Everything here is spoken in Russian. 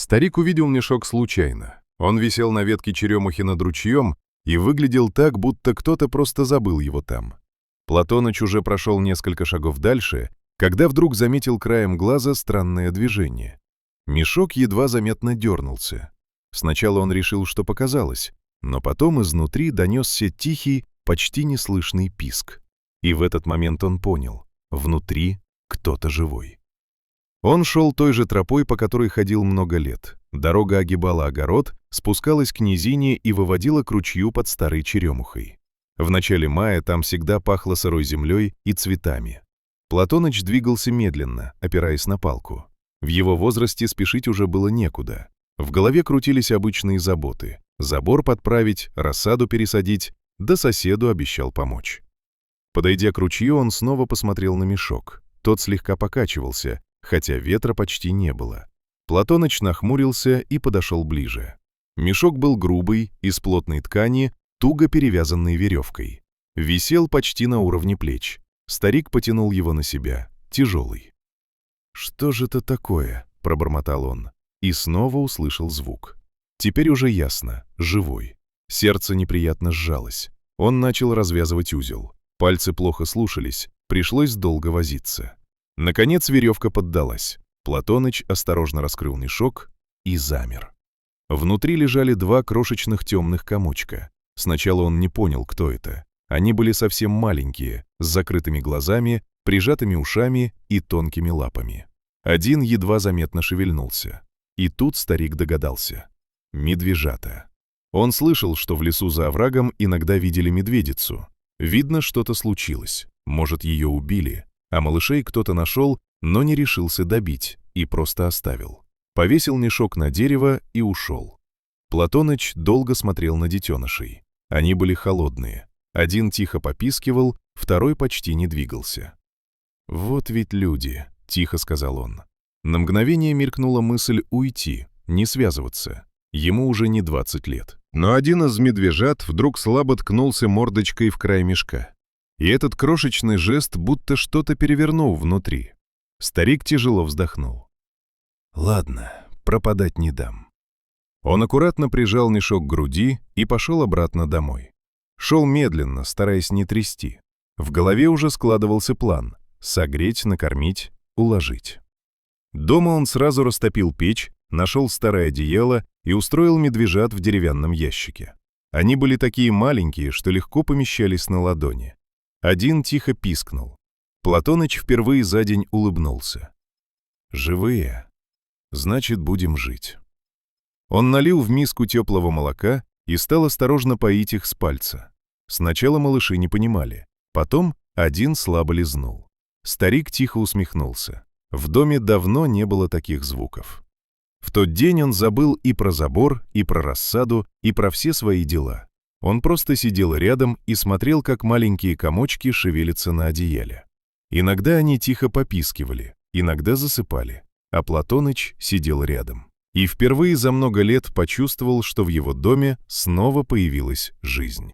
Старик увидел мешок случайно. Он висел на ветке черемухи над ручьем и выглядел так, будто кто-то просто забыл его там. Платоныч уже прошел несколько шагов дальше, когда вдруг заметил краем глаза странное движение. Мешок едва заметно дернулся. Сначала он решил, что показалось, но потом изнутри донесся тихий, почти неслышный писк. И в этот момент он понял — внутри кто-то живой. Он шел той же тропой, по которой ходил много лет. Дорога огибала огород, спускалась к низине и выводила к ручью под старой черемухой. В начале мая там всегда пахло сырой землей и цветами. Платоныч двигался медленно, опираясь на палку. В его возрасте спешить уже было некуда. В голове крутились обычные заботы. Забор подправить, рассаду пересадить, да соседу обещал помочь. Подойдя к ручью, он снова посмотрел на мешок. Тот слегка покачивался, хотя ветра почти не было. Платоныч нахмурился и подошел ближе. Мешок был грубый, из плотной ткани, туго перевязанной веревкой. Висел почти на уровне плеч. Старик потянул его на себя, тяжелый. «Что же это такое?» — пробормотал он. И снова услышал звук. Теперь уже ясно, живой. Сердце неприятно сжалось. Он начал развязывать узел. Пальцы плохо слушались, пришлось долго возиться. Наконец веревка поддалась. Платоныч осторожно раскрыл мешок и замер. Внутри лежали два крошечных темных комочка. Сначала он не понял, кто это. Они были совсем маленькие, с закрытыми глазами, прижатыми ушами и тонкими лапами. Один едва заметно шевельнулся. И тут старик догадался. Медвежата. Он слышал, что в лесу за оврагом иногда видели медведицу. Видно, что-то случилось. Может, ее убили, а малышей кто-то нашел, но не решился добить и просто оставил. Повесил мешок на дерево и ушел. Платоныч долго смотрел на детенышей. Они были холодные. Один тихо попискивал, второй почти не двигался. «Вот ведь люди», — тихо сказал он. На мгновение мелькнула мысль уйти, не связываться. Ему уже не 20 лет. Но один из медвежат вдруг слабо ткнулся мордочкой в край мешка. И этот крошечный жест будто что-то перевернул внутри. Старик тяжело вздохнул. «Ладно, пропадать не дам». Он аккуратно прижал мешок к груди и пошел обратно домой. Шел медленно, стараясь не трясти. В голове уже складывался план — согреть, накормить, уложить. Дома он сразу растопил печь, нашел старое одеяло и устроил медвежат в деревянном ящике. Они были такие маленькие, что легко помещались на ладони. Один тихо пискнул. Платоныч впервые за день улыбнулся. «Живые? Значит, будем жить». Он налил в миску теплого молока и стал осторожно поить их с пальца. Сначала малыши не понимали, потом один слабо лизнул. Старик тихо усмехнулся. В доме давно не было таких звуков. В тот день он забыл и про забор, и про рассаду, и про все свои дела. Он просто сидел рядом и смотрел, как маленькие комочки шевелятся на одеяле. Иногда они тихо попискивали, иногда засыпали, а Платоныч сидел рядом. И впервые за много лет почувствовал, что в его доме снова появилась жизнь.